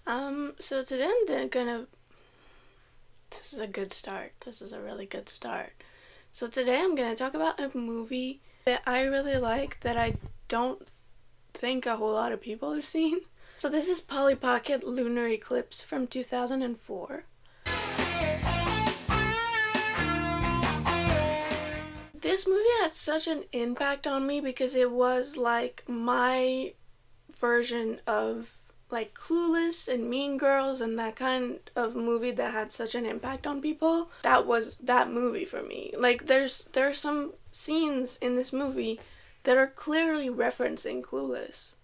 So today this is a good start. This is a really good start. So today I'm gonna talk about a movie that I really like that I don't think a whole lot of people have seen. So this is Polly Pocket Lunar Eclipse from 2004. This movie had such an impact on me because it was like my version of like Clueless and Mean Girls and that kind of movie that had such an impact on people. That was that movie for me. Like there are some scenes in this movie that are clearly referencing Clueless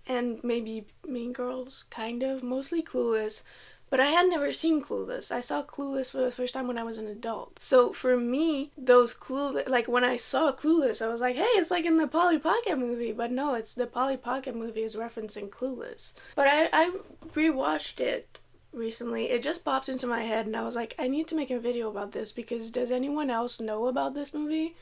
and maybe Mean Girls, kind of, mostly Clueless. But I had never seen Clueless. I saw Clueless for the first time when I was an adult. So for me, those Clueless, like when I saw Clueless, I was like, hey, it's like in the Polly Pocket movie. But no, it's the Polly Pocket movie is referencing Clueless. But I rewatched it recently. It just popped into my head and I was like, I need to make a video about this because does anyone else know about this movie?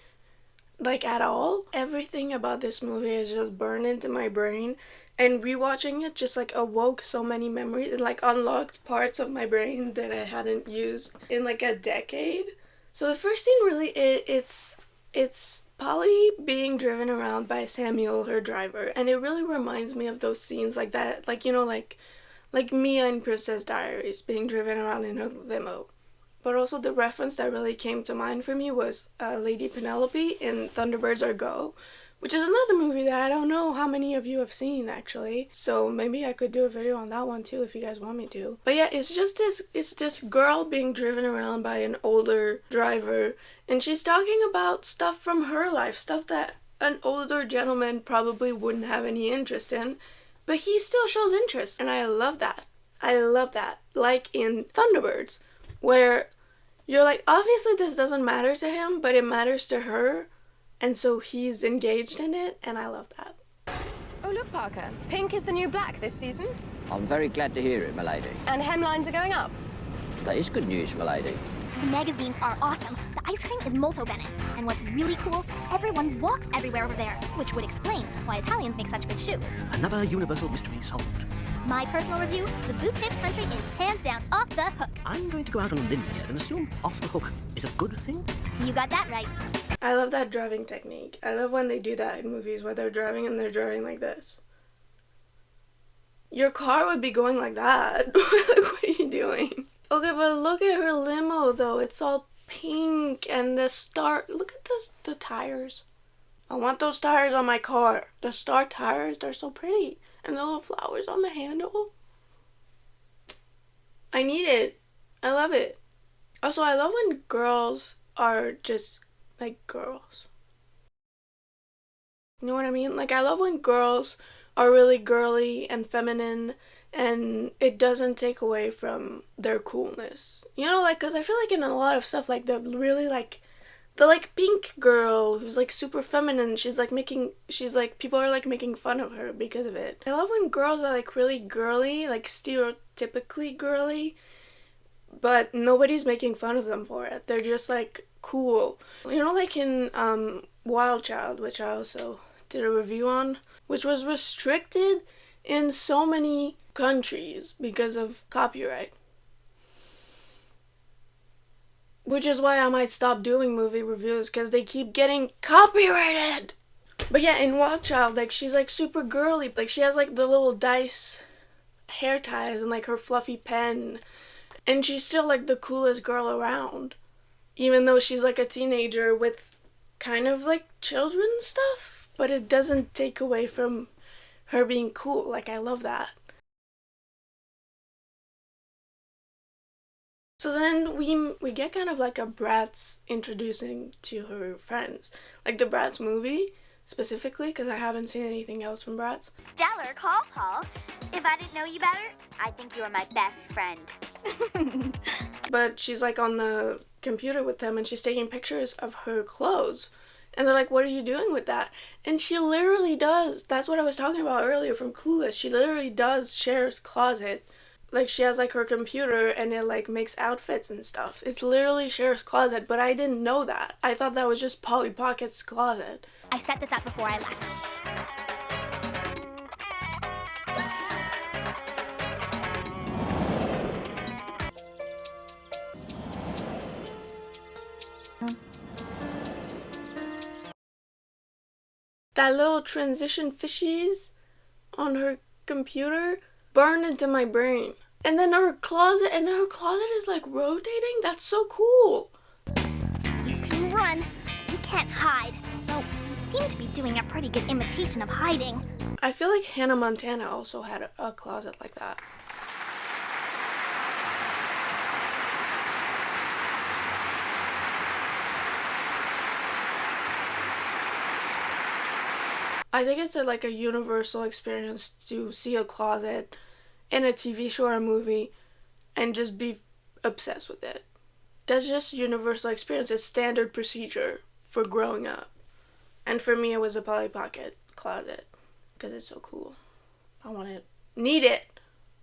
Like at all? Everything about this movie is just burned into my brain. And rewatching it just like awoke so many memories. It like unlocked parts of my brain that I hadn't used in like a decade. So the first scene really it's Polly being driven around by Samuel, her driver, and it really reminds me of those scenes like that, like like Mia in Princess Diaries being driven around in her limo. But also the reference that really came to mind for me was Lady Penelope in Thunderbirds Are Go, which is another movie that I don't know how many of you have seen actually. So maybe I could do a video on that one too if you guys want me to. But yeah, it's this girl being driven around by an older driver and she's talking about stuff from her life, stuff that an older gentleman probably wouldn't have any interest in, but he still shows interest and I love that. I love that. Like in Thunderbirds, where you're like, obviously this doesn't matter to him, but it matters to her. And so he's engaged in it, and I love that. Oh, look, Parker. Pink is the new black this season. I'm very glad to hear it, milady. And hemlines are going up. That is good news, milady. The magazines are awesome. The ice cream is molto bene. And what's really cool, everyone walks everywhere over there, which would explain why Italians make such good shoes. Another universal mystery solved. My personal review, the boot-shaped country is hands down off the hook. I'm going to go out on a limb here and assume off the hook is a good thing. You got that right. I love that driving technique. I love when they do that in movies where they're driving and they're driving like this. Your car would be going like that. Like, what are you doing? Okay, but look at her limo though. It's all pink and the star. Look at the tires. I want those tires on my car. The star tires, they're so pretty. And the little flowers on the handle. I need it. I love it. Also, I love when girls are just like girls. You know what I mean? Like, I love when girls are really girly and feminine and it doesn't take away from their coolness. You know, like, because I feel like in a lot of stuff, like, the really, like, the, like, pink girl who's, like, super feminine, people are, like, making fun of her because of it. I love when girls are, like, really girly, like, stereotypically girly, but nobody's making fun of them for it. They're just, like, cool. You know, like in Wild Child, which I also did a review on, which was restricted in so many countries because of copyright. Which is why I might stop doing movie reviews, because they keep getting copyrighted. But yeah, in Wild Child, like, she's, like, super girly. Like, she has, like, the little dice hair ties and, like, her fluffy pen. And she's still, like, the coolest girl around. Even though she's, like, a teenager with kind of, like, children stuff. But it doesn't take away from her being cool. Like, I love that. So then we get kind of like a Bratz introducing to her friends. Like the Bratz movie, specifically, because I haven't seen anything else from Bratz. Stellar call, Paul. If I didn't know you better, I think you were my best friend. But she's like on the computer with them and she's taking pictures of her clothes. And they're like, what are you doing with that? And she literally does. That's what I was talking about earlier from Clueless. She literally does Cher's closet. Like, she has, like, her computer, and it, like, makes outfits and stuff. It's literally Cher's closet, but I didn't know that. I thought that was just Polly Pocket's closet. I set this up before I left. that little transition fishies on her computer burned into my brain. And then her closet is like rotating. That's so cool. You can run, you can't hide. Though you seem to be doing a pretty good imitation of hiding. I feel like Hannah Montana also had a closet like that. I think it's like a universal experience to see a closet in a TV show or a movie and just be obsessed with it. That's just universal experience. It's standard procedure for growing up. And for me, it was a Polly Pocket closet because it's so cool. I want it. Need it.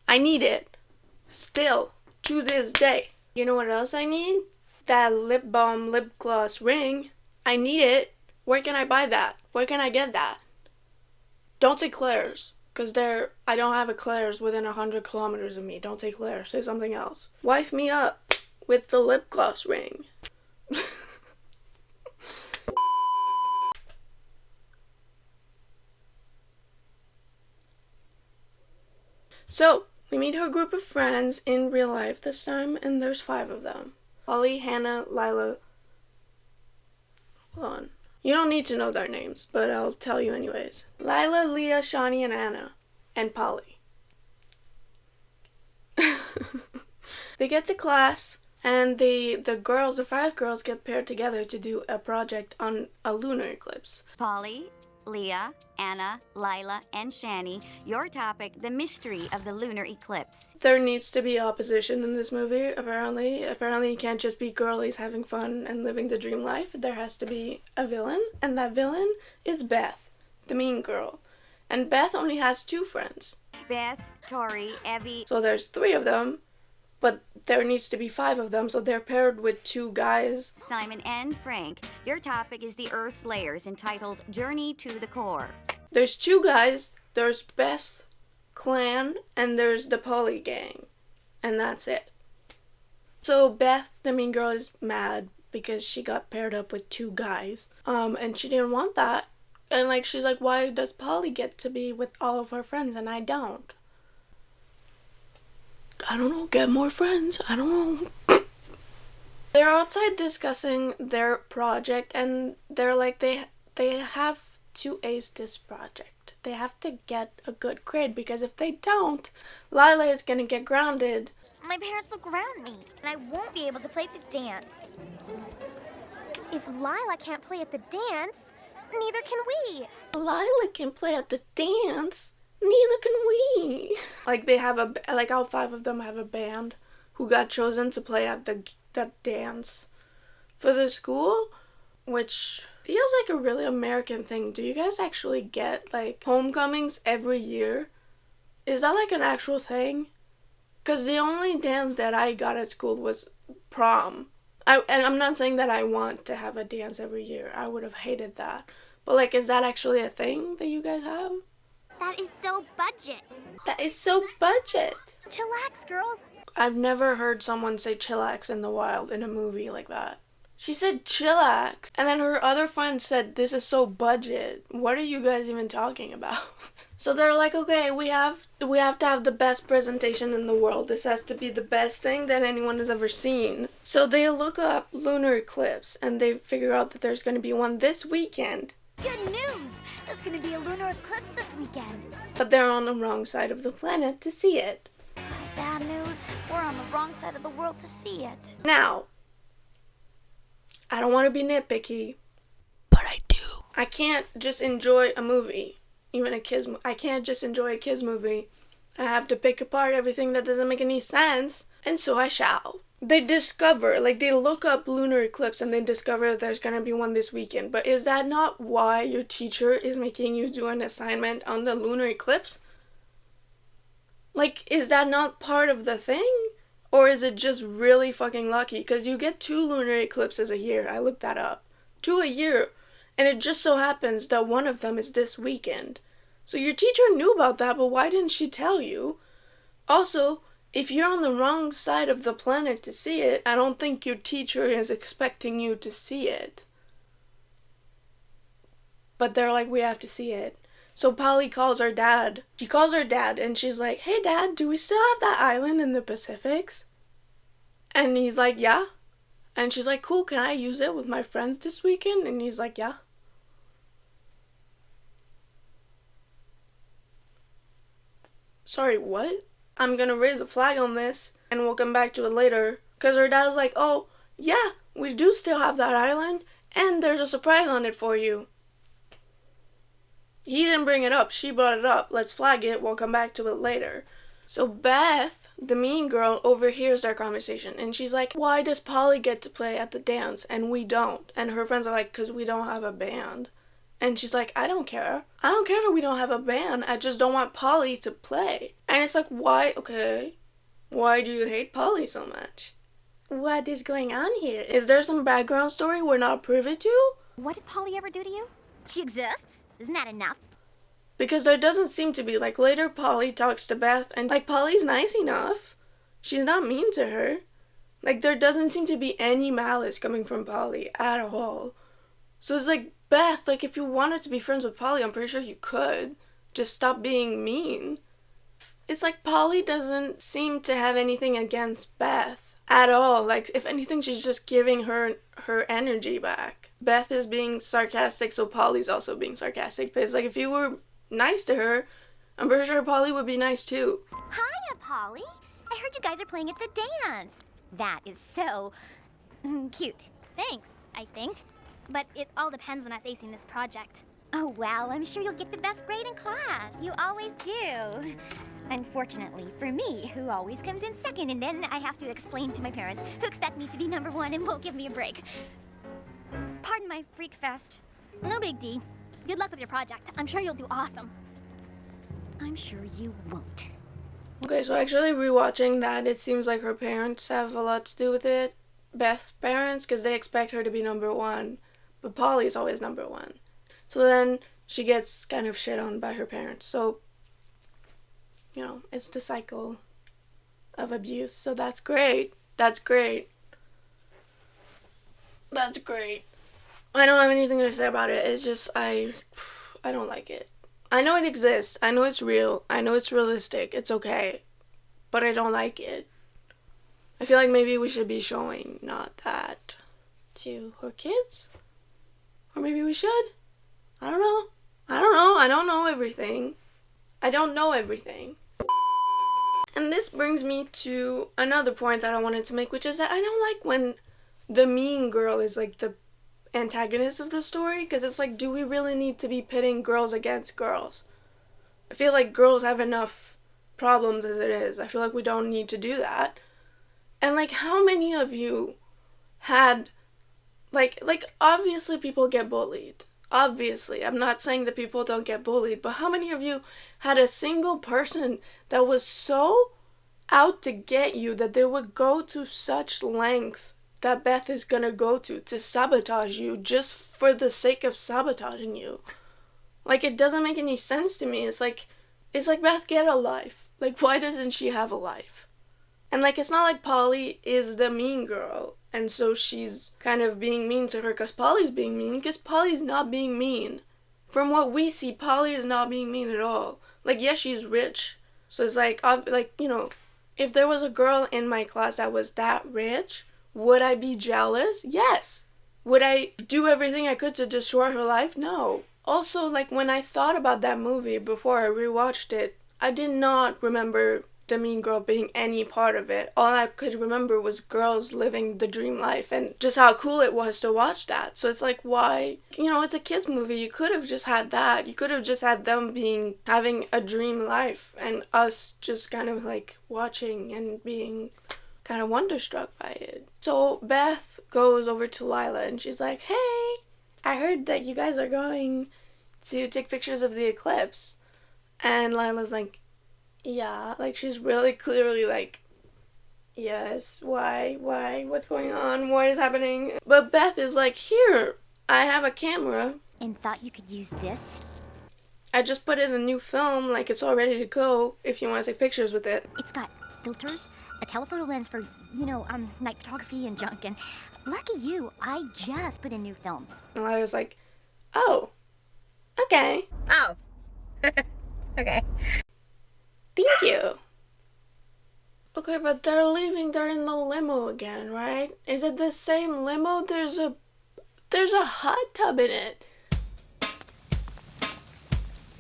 I need it. Still, to this day. You know what else I need? That lip balm lip gloss ring. I need it. Where can I buy that? Where can I get that? Don't say Claire's, because I don't have a Claire's within 100 kilometers of me. Don't say Claire's. Say something else. Wife me up with the lip gloss ring. So, we meet her group of friends in real life this time, and there's 5 of them. Polly, Hannah, Lila. Hold on. You don't need to know their names, but I'll tell you anyways. Lila, Leah, Shawnee, and Anna. And Polly. They get to class, and the 5 girls get paired together to do a project on a lunar eclipse. Polly, Leah, Anna, Lila, and Shani, your topic, the mystery of the lunar eclipse. There needs to be opposition in this movie, apparently. Apparently it can't just be girlies having fun and living the dream life. There has to be a villain, and that villain is Beth, the mean girl. And Beth only has 2 friends. Beth, Tori, Evie. So there's 3 of them, but there needs to be 5 of them, so they're paired with 2 guys. Simon and Frank. Your topic is the Earth's layers, entitled Journey to the Core. There's 2 guys, there's Beth's clan, and there's the Polly gang. And that's it. So Beth, the mean girl, is mad because she got paired up with 2 guys. And she didn't want that. And like she's like, why does Polly get to be with all of her friends and I don't? I don't know, get more friends. I don't know. They're outside discussing their project, and they're like, they have to ace this project. They have to get a good grade, because if they don't, Lila is gonna get grounded. My parents will ground me, and I won't be able to play at the dance. If Lila can't play at the dance, neither can we. Lila can play at the dance. Neither can we. Like they have all 5 of them have a band who got chosen to play at that dance for the school, which feels like a really American thing. Do you guys actually get like homecomings every year? Is that like an actual thing? Because the only dance that I got at school was prom. And I'm not saying that I want to have a dance every year. I would have hated that. But like, is that actually a thing that you guys have? That is so budget. That is so budget. Chillax, girls. I've never heard someone say chillax in the wild in a movie like that. She said chillax. And then her other friend said, this is so budget. What are you guys even talking about? So they're like, okay, we have to have the best presentation in the world. This has to be the best thing that anyone has ever seen. So they look up lunar eclipse and they figure out that there's going to be one this weekend. Good news! There's gonna be a lunar eclipse this weekend. But they're on the wrong side of the planet to see it. Bad news. We're on the wrong side of the world to see it. Now, I don't want to be nitpicky, but I do. I can't just enjoy a movie, even a kids movie. I can't just enjoy a kids movie. I have to pick apart everything that doesn't make any sense, and so I shall. They look up lunar eclipse and they discover that there's gonna be one this weekend. But is that not why your teacher is making you do an assignment on the lunar eclipse? Like, is that not part of the thing? Or is it just really fucking lucky? Because you get 2 lunar eclipses a year. I looked that up. 2 a year. And it just so happens that one of them is this weekend. So your teacher knew about that, but why didn't she tell you? Also, if you're on the wrong side of the planet to see it, I don't think your teacher is expecting you to see it. but they're like, we have to see it. So Polly calls her dad. She calls her dad and she's like, hey dad, do we still have that island in the Pacifics? And he's like, yeah. And she's like, cool, can I use it with my friends this weekend? And he's like, yeah. Sorry, what? I'm gonna raise a flag on this and we'll come back to it later. Because her dad's like, oh, yeah, we do still have that island and there's a surprise on it for you. He didn't bring it up, she brought it up. Let's flag it, we'll come back to it later. So Beth, the mean girl, overhears their conversation and she's like, why does Polly get to play at the dance and we don't? And her friends are like, because we don't have a band. And she's like, I don't care. I don't care that we don't have a band. I just don't want Polly to play. And it's like, why? Okay. Why do you hate Polly so much? What is going on here? Is there some background story we're not privy to? What did Polly ever do to you? She exists. Isn't that enough? Because there doesn't seem to be. Like, later Polly talks to Beth and, like, Polly's nice enough. She's not mean to her. Like, there doesn't seem to be any malice coming from Polly at all. So it's like, Beth, like, if you wanted to be friends with Polly, I'm pretty sure you could. Just stop being mean. It's like Polly doesn't seem to have anything against Beth at all. Like, if anything, she's just giving her energy back. Beth is being sarcastic, so Polly's also being sarcastic. But it's like, if you were nice to her, I'm pretty sure Polly would be nice too. Hiya, Polly. I heard you guys are playing at the dance. That is so cute. Thanks, I think. But it all depends on us acing this project. Oh, well, I'm sure you'll get the best grade in class. You always do. Unfortunately for me, who always comes in second, and then I have to explain to my parents, who expect me to be number one and won't give me a break. Pardon my freak fest. No big D. Good luck with your project. I'm sure you'll do awesome. I'm sure you won't. Okay, so actually rewatching that, it seems like her parents have a lot to do with it. Beth's parents, because they expect her to be number one. But Polly's always number one. So then she gets kind of shit on by her parents. So, you know, it's the cycle of abuse. So that's great. That's great. That's great. I don't have anything to say about it. It's just, I don't like it. I know it exists. I know it's real. I know it's realistic. It's okay. But I don't like it. I feel like maybe we should be showing not that to her kids. Or maybe we should. I don't know. I don't know everything. I don't know everything. And this brings me to another point that I wanted to make, which is that I don't like when the mean girl is like the antagonist of the story, because it's like, do we really need to be pitting girls against girls? I feel like girls have enough problems as it is. I feel like we don't need to do that. And like, how many of you had like obviously people get bullied. Obviously, I'm not saying that people don't get bullied, but how many of you had a single person that was so out to get you that they would go to such length that Beth is gonna go to sabotage you just for the sake of sabotaging you? Like, it doesn't make any sense to me. It's like, Beth, get a life. Like, why doesn't she have a life? And like, it's not like Polly is the mean girl and so she's kind of being mean to her because Polly's being mean, because Polly's not being mean. From what we see, Polly is not being mean at all. Like, yes, she's rich. So it's like, you know, if there was a girl in my class that was that rich, would I be jealous? Yes. Would I do everything I could to destroy her life? No. Also, like, when I thought about that movie before I rewatched it, I did not remember the mean girl being any part of it. All I could remember was girls living the dream life and just how cool it was to watch that. So it's like, why? You know, it's a kids movie. You could have just had that. You could have just had them having a dream life and us just kind of like watching and being kind of wonderstruck by it. So Beth goes over to Lila and she's like, hey, I heard that you guys are going to take pictures of the eclipse. And Lila's like, yeah, like, she's really clearly like, yes, why, what's going on, what is happening? But Beth is like, here, I have a camera. And thought you could use this? I just put in a new film, like, it's all ready to go if you want to take pictures with it. It's got filters, a telephoto lens for, night photography and junk, and lucky you, I just put in new film. And I was like, oh, Okay. Oh. Okay. Thank you. Okay, but they're leaving. They're in the limo again, right? Is it the same limo? There's a hot tub in it.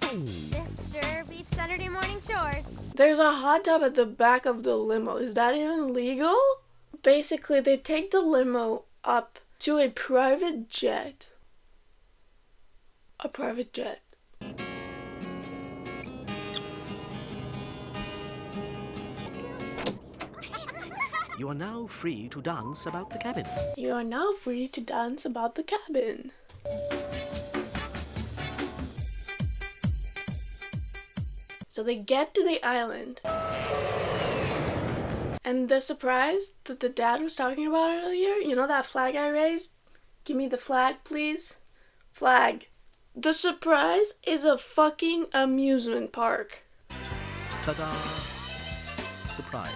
This sure beats Saturday morning chores. There's a hot tub at the back of the limo. Is that even legal? Basically, they take the limo up to a private jet. A private jet. You are now free to dance about the cabin. You are now free to dance about the cabin. So they get to the island. And the surprise that the dad was talking about earlier, you know that flag I raised? Give me the flag, please. Flag. The surprise is a fucking amusement park. Ta-da! Surprise.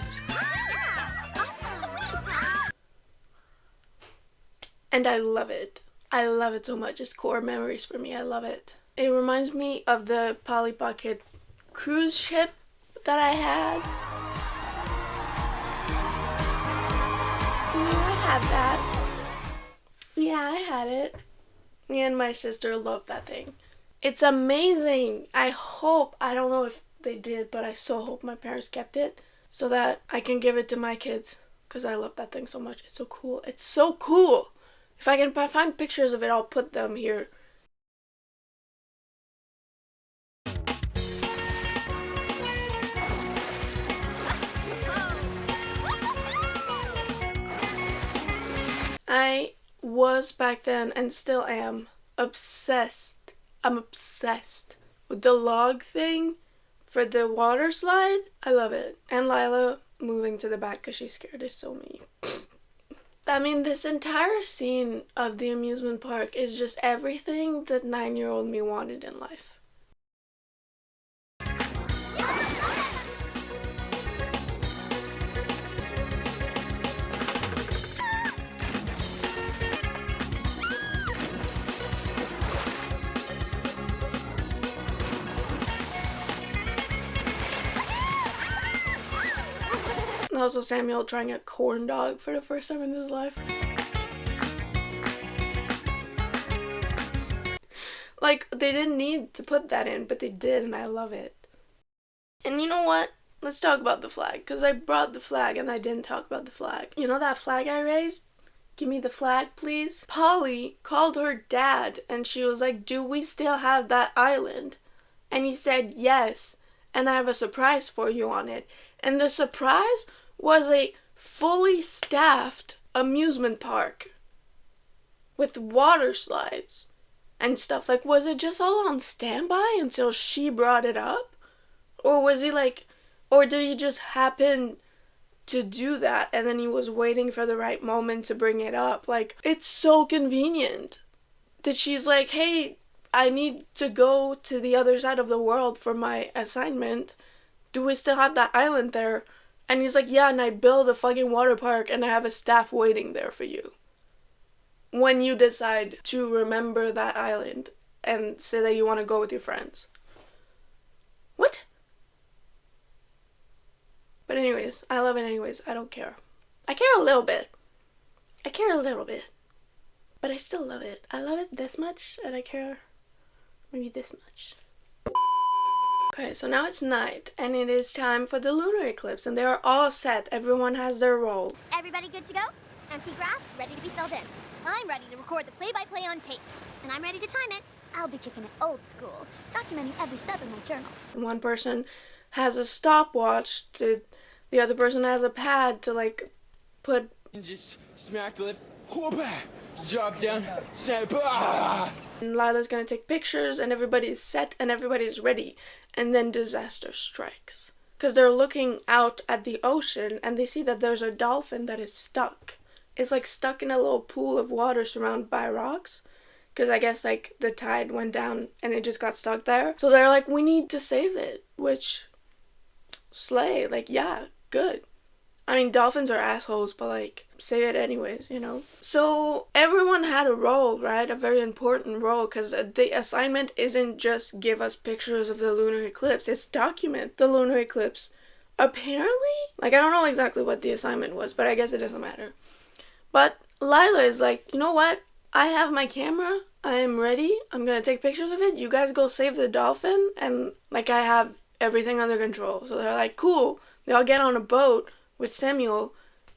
And I love it. I love it so much. It's core memories for me. I love it. It reminds me of the Polly Pocket cruise ship that I had. Yeah, I had that. Yeah, I had it. Me and my sister loved that thing. It's amazing. I don't know if they did, but I so hope my parents kept it so that I can give it to my kids because I love that thing so much. It's so cool. It's so cool. If I can find pictures of it, I'll put them here. I was back then and still am obsessed. I'm obsessed with the log thing for the water slide. I love it. And Lila moving to the back because she's scared is so me. I mean, this entire scene of the amusement park is just everything that 9-year-old me wanted in life. Also, Samuel trying a corn dog for the first time in his life. Like, they didn't need to put that in, but they did, and I love it. And you know what? Let's talk about the flag, because I brought the flag and I didn't talk about the flag. You know that flag I raised? Give me the flag, please. Polly called her dad, and she was like, do we still have that island? And he said, yes, and I have a surprise for you on it. And the surprise was a fully staffed amusement park with water slides and stuff. Like, was it just all on standby until she brought it up? Or was he like, or did he just happen to do that and then he was waiting for the right moment to bring it up? Like, it's so convenient that she's like, hey, I need to go to the other side of the world for my assignment. Do we still have that island there? And he's like, yeah, and I build a fucking water park and I have a staff waiting there for you. When you decide to remember that island and say that you want to go with your friends. What? But anyways, I love it anyways. I don't care. I care a little bit. But I still love it. I love it this much and I care maybe this much. Okay, so now it's night, and it is time for the lunar eclipse, and they are all set. Everyone has their role. Everybody good to go? Empty graph, ready to be filled in. I'm ready to record the play-by-play on tape. And I'm ready to time it. I'll be kicking it old school, documenting every step in my journal. One person has a stopwatch, the other person has a pad to, like, put... And just smack the lip, whoop-a, drop down, snap, ah! And Lila's gonna take pictures, and everybody's set, and everybody's ready. And then disaster strikes. Because they're looking out at the ocean, and they see that there's a dolphin that is stuck. It's, like, stuck in a little pool of water surrounded by rocks. Because I guess, like, the tide went down, and it just got stuck there. So they're like, we need to save it. Which, slay. Like, yeah, good. I mean, dolphins are assholes, but like, save it anyways, you know? So everyone had a role, right? A very important role, because the assignment isn't just give us pictures of the lunar eclipse, it's document the lunar eclipse. Apparently, like, I don't know exactly what the assignment was, but I guess it doesn't matter. But Lila is like, you know what? I have my camera. I am ready. I'm gonna take pictures of it. You guys go save the dolphin. And, like, I have everything under control. So they're like, cool. They all get on a boat with Samuel,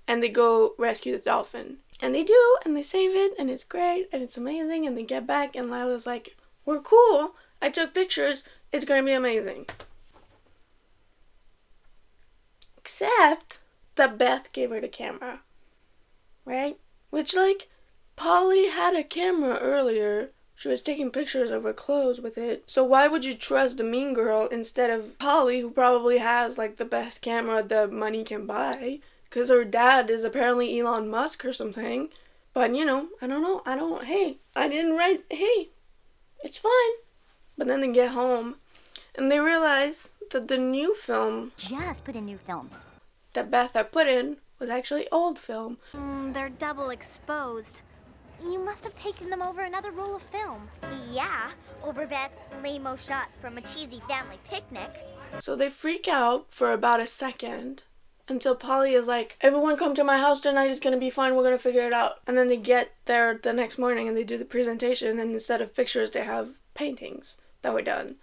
and they go rescue the dolphin. And they do, and they save it, and it's great, and it's amazing. And they get back, and Lila's like, we're cool. I took pictures. It's gonna be amazing. Except that Beth gave her the camera. Right? Which, like, Polly had a camera earlier. She was taking pictures of her clothes with it. So why would you trust the mean girl instead of Polly, who probably has, like, the best camera that money can buy? Because her dad is apparently Elon Musk or something. But, you know, I don't know. Hey, I didn't write, hey, it's fine. But then they get home, and they realize that the new film... Just put in new film. ...that Beth had put in was actually old film. They're double exposed. You must have taken them over another roll of film. Yeah, over Beth's lame-o shots from a cheesy family picnic. So they freak out for about a second until Polly is like, everyone come to my house tonight, it's gonna be fine, we're gonna figure it out. And then they get there the next morning and they do the presentation, and instead of pictures they have paintings that were done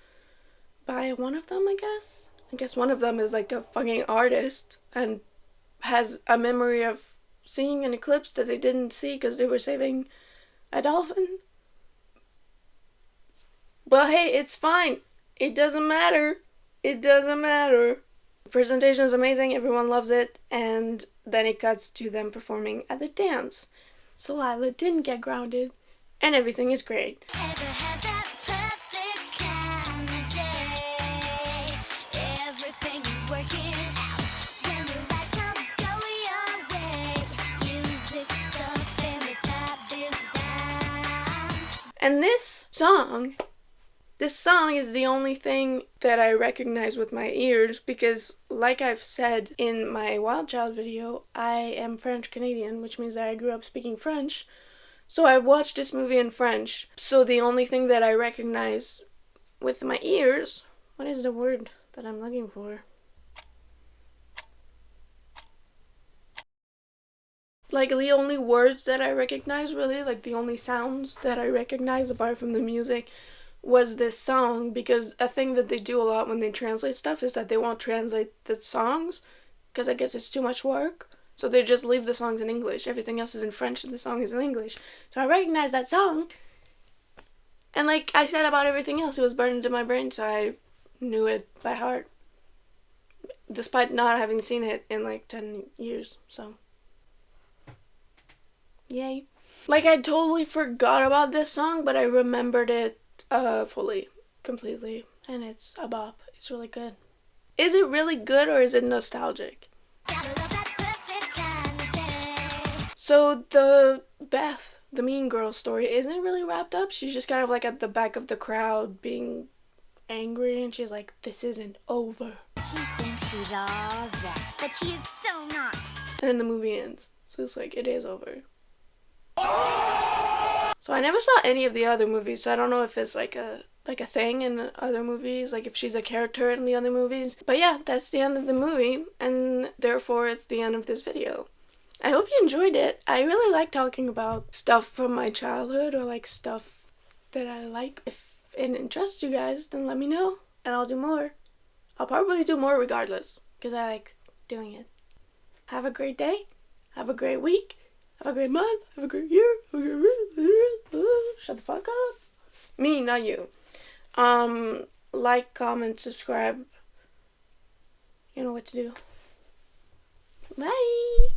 by one of them, I guess. I guess one of them is like a fucking artist and has a memory of seeing an eclipse that they didn't see because they were saving a dolphin. Well, hey, it's fine. It doesn't matter. It doesn't matter. The presentation is amazing. Everyone loves it. And then it cuts to them performing at the dance. So Lila didn't get grounded. And everything is great. Ever had that perfect kind of day? Everything is working out. When the lights don't go your way, music's up and the top is down. And this song is the only thing that I recognize with my ears because, like I've said in my Wild Child video, I am French Canadian, which means that I grew up speaking French. So I watched this movie in French. So the only thing that I recognize with my ears, what is the word that I'm looking for? Like, the only words that I recognize, really, like the only sounds that I recognize apart from the music was this song, because a thing that they do a lot when they translate stuff is that they won't translate the songs because I guess it's too much work. So they just leave the songs in English. Everything else is in French and the song is in English. So I recognize that song. And like I said about everything else, it was burned into my brain, so I knew it by heart. Despite not having seen it in like 10 years, so. Yay. Like, I totally forgot about this song, but I remembered it fully, completely. And it's a bop. It's really good. Is it really good or is it nostalgic? So the Beth, the mean girl story, isn't really wrapped up. She's just kind of like at the back of the crowd being angry, and she's like, this isn't over. She thinks she's all that, but she is so not. And then the movie ends. So it's like, it is over. So I never saw any of the other movies, so I don't know if it's like a thing in other movies, like if she's a character in the other movies. But yeah, that's the end of the movie, and therefore it's the end of this video. I hope you enjoyed it. I really like talking about stuff from my childhood, or like stuff that I like. If it interests you guys, then let me know, and I'll do more. I'll probably do more regardless, because I like doing it. Have a great day. Have a great week. Have a great month. Have a great year. Have a great... Shut the fuck up. Me, not you. Like, comment, subscribe. You know what to do. Bye.